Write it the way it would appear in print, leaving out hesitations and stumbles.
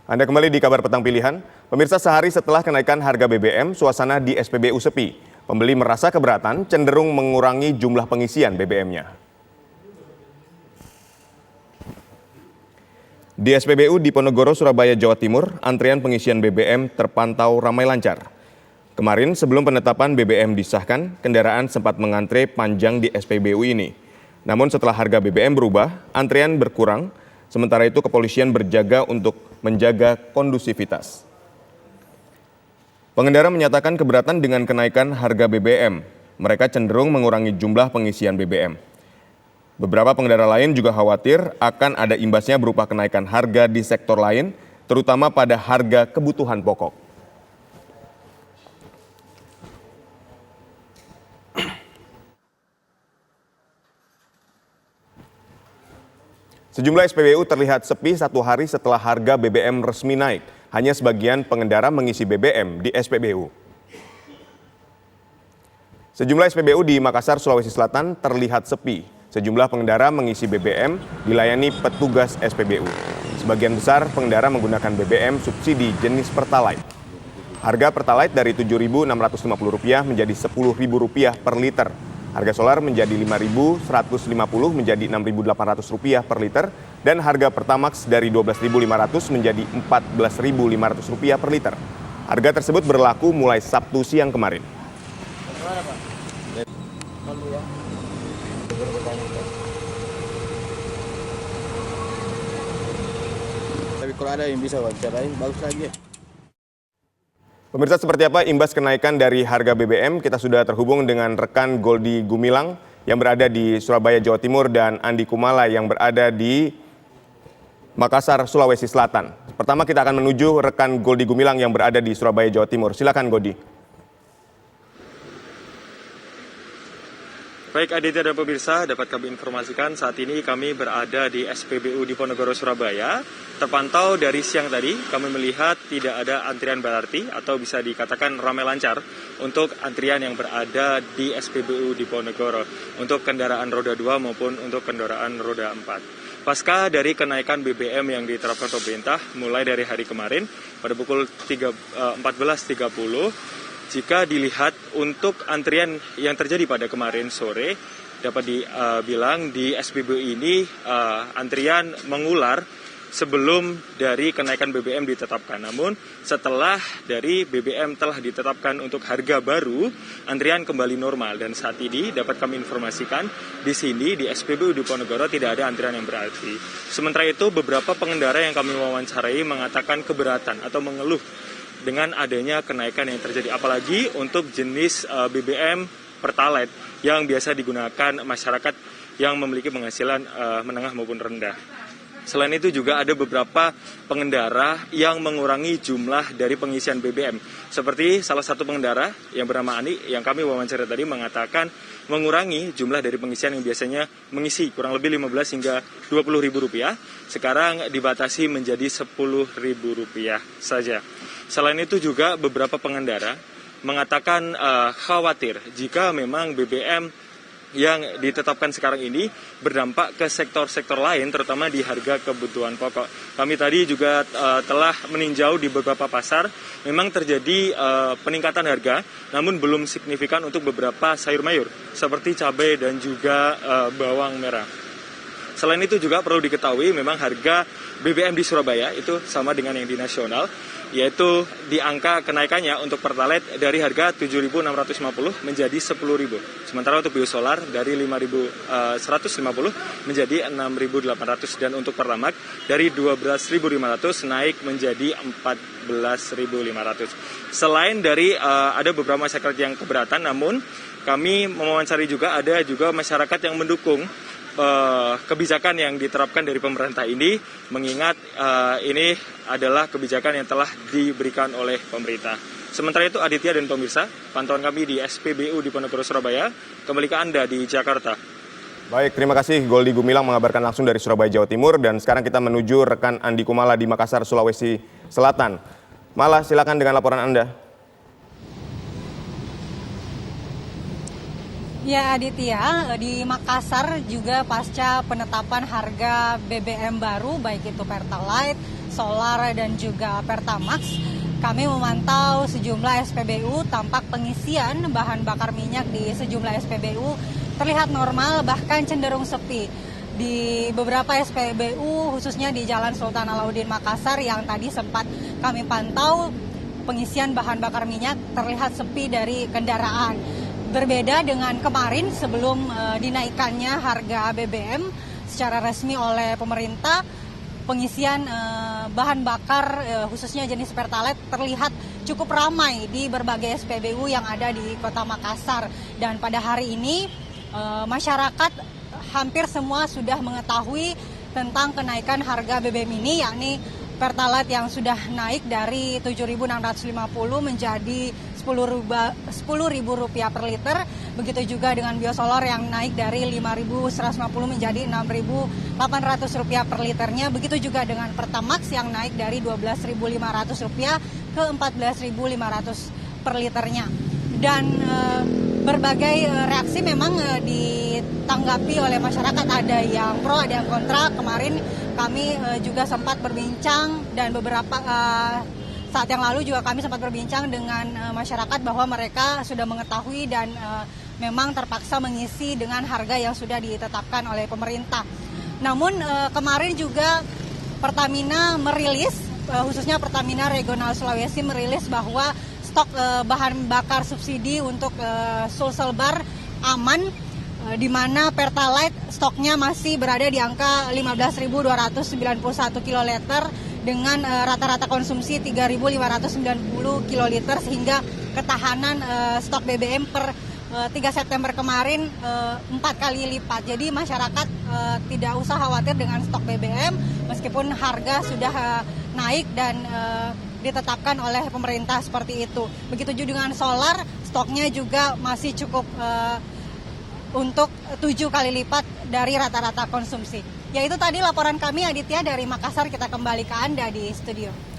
Anda kembali di Kabar Petang Pilihan. Pemirsa, sehari setelah kenaikan harga BBM, suasana di SPBU sepi. Pembeli merasa keberatan, cenderung mengurangi jumlah pengisian BBM-nya. Di SPBU di Ponorogo, Surabaya, Jawa Timur, antrian pengisian BBM terpantau ramai lancar. Kemarin sebelum penetapan BBM disahkan, kendaraan sempat mengantre panjang di SPBU ini. Namun setelah harga BBM berubah, antrian berkurang. Sementara itu kepolisian berjaga untuk menjaga kondusivitas. Pengendara menyatakan keberatan dengan kenaikan harga BBM. Mereka cenderung mengurangi jumlah pengisian BBM. Beberapa pengendara lain juga khawatir akan ada imbasnya berupa kenaikan harga di sektor lain, terutama pada harga kebutuhan pokok. Sejumlah SPBU terlihat sepi satu hari setelah harga BBM resmi naik. Hanya sebagian pengendara mengisi BBM di SPBU. Sejumlah SPBU di Makassar, Sulawesi Selatan terlihat sepi. Sejumlah pengendara mengisi BBM dilayani petugas SPBU. Sebagian besar pengendara menggunakan BBM subsidi jenis Pertalite. Harga Pertalite dari Rp7.650 menjadi Rp10.000 per liter. Harga solar menjadi Rp5.150 menjadi Rp6.800 per liter dan harga Pertamax dari Rp12.500 menjadi Rp14.500 per liter. Harga tersebut berlaku mulai Sabtu siang kemarin. Tapi kalau ada yang bisa wawancarain, bagus lagi ya. Pemirsa, seperti apa imbas kenaikan dari harga BBM? Kita sudah terhubung dengan rekan Goldi Gumilang yang berada di Surabaya, Jawa Timur dan Andi Kumala yang berada di Makassar, Sulawesi Selatan. Pertama kita akan menuju rekan Goldi Gumilang yang berada di Surabaya, Jawa Timur. Silakan Goldi. Baik Aditya dan pemirsa, dapat kami informasikan saat ini kami berada di SPBU di Ponorogo, Surabaya. Terpantau dari siang tadi kami melihat tidak ada antrian berarti atau bisa dikatakan ramai lancar untuk antrian yang berada di SPBU di Ponorogo untuk kendaraan roda 2 maupun untuk kendaraan roda 4. Pasca dari kenaikan BBM yang diterapkan pemerintah mulai dari hari kemarin pada pukul 14.30, jika dilihat untuk antrian yang terjadi pada kemarin sore, dapat dibilang di SPBU ini antrian mengular sebelum dari kenaikan BBM ditetapkan. Namun setelah dari BBM telah ditetapkan untuk harga baru, antrian kembali normal. Dan saat ini dapat kami informasikan di sini di SPBU di Ponorogo tidak ada antrian yang berarti. Sementara itu beberapa pengendara yang kami wawancarai mengatakan keberatan atau mengeluh dengan adanya kenaikan yang terjadi, apalagi untuk jenis BBM Pertalite yang biasa digunakan masyarakat yang memiliki penghasilan menengah maupun rendah. Selain itu juga ada beberapa pengendara yang mengurangi jumlah dari pengisian BBM. Seperti salah satu pengendara yang bernama Ani yang kami wawancara tadi mengatakan mengurangi jumlah dari pengisian yang biasanya mengisi kurang lebih 15 hingga Rp20.000, sekarang dibatasi menjadi Rp10.000 saja. Selain itu juga beberapa pengendara mengatakan khawatir jika memang BBM yang ditetapkan sekarang ini berdampak ke sektor-sektor lain, terutama di harga kebutuhan pokok. Kami tadi juga telah meninjau di beberapa pasar, memang terjadi peningkatan harga, namun belum signifikan untuk beberapa sayur mayur, seperti cabai dan juga bawang merah. Selain itu juga perlu diketahui memang harga BBM di Surabaya itu sama dengan yang di nasional, yaitu di angka kenaikannya untuk Pertalite dari harga Rp7.650 menjadi Rp10.000. Sementara untuk biosolar dari Rp5.150 menjadi Rp6.800 dan untuk Pertamax dari Rp12.500 naik menjadi Rp14.500. Selain dari ada beberapa masyarakat yang keberatan, namun kami mewawancari juga ada juga masyarakat yang mendukung kebijakan yang diterapkan dari pemerintah ini, mengingat ini adalah kebijakan yang telah diberikan oleh pemerintah. Sementara itu Aditya dan pemirsa, pantauan kami di SPBU di Ponorogo, Surabaya. Kembali ke Anda di Jakarta. Baik, terima kasih Goldi Gumilang mengabarkan langsung dari Surabaya, Jawa Timur. Dan sekarang kita menuju rekan Andi Kumala di Makassar, Sulawesi Selatan. Mala, silakan dengan laporan Anda. Ya Aditya, di Makassar juga pasca penetapan harga BBM baru, baik itu Pertalite, Solar dan juga Pertamax, kami memantau sejumlah SPBU, tampak pengisian bahan bakar minyak di sejumlah SPBU terlihat normal, bahkan cenderung sepi. Di beberapa SPBU, khususnya di Jalan Sultan Alauddin Makassar yang tadi sempat kami pantau, pengisian bahan bakar minyak terlihat sepi dari kendaraan. Berbeda dengan kemarin sebelum dinaikannya harga BBM secara resmi oleh pemerintah, pengisian bahan bakar khususnya jenis Pertalite terlihat cukup ramai di berbagai SPBU yang ada di Kota Makassar. Dan pada hari ini masyarakat hampir semua sudah mengetahui tentang kenaikan harga BBM ini, yakni Pertalite yang sudah naik dari Rp7.650 menjadi Rp10.000 per liter. Begitu juga dengan Biosolar yang naik dari Rp5.150 menjadi Rp6.800 per liternya. Begitu juga dengan Pertamax yang naik dari Rp12.500 ke Rp14.500 per liternya. Dan berbagai reaksi memang ditanggapi oleh masyarakat, ada yang pro, ada yang kontra. Kemarin kami juga sempat berbincang dan beberapa saat yang lalu juga kami sempat berbincang dengan masyarakat bahwa mereka sudah mengetahui dan memang terpaksa mengisi dengan harga yang sudah ditetapkan oleh pemerintah. Namun kemarin juga Pertamina merilis, khususnya Pertamina Regional Sulawesi merilis bahwa stok bahan bakar subsidi untuk Sulselbar aman, di mana Pertalite stoknya masih berada di angka 15.291 kiloliter dengan rata-rata konsumsi 3.590 kiloliter, sehingga ketahanan stok BBM per 3 September kemarin 4 kali lipat. Jadi masyarakat tidak usah khawatir dengan stok BBM meskipun harga sudah naik dan ditetapkan oleh pemerintah seperti itu. Begitu juga dengan solar, stoknya juga masih cukup untuk 7 kali lipat dari rata-rata konsumsi. Ya, itu tadi laporan kami, Aditya, dari Makassar. Kita kembali ke Anda di studio.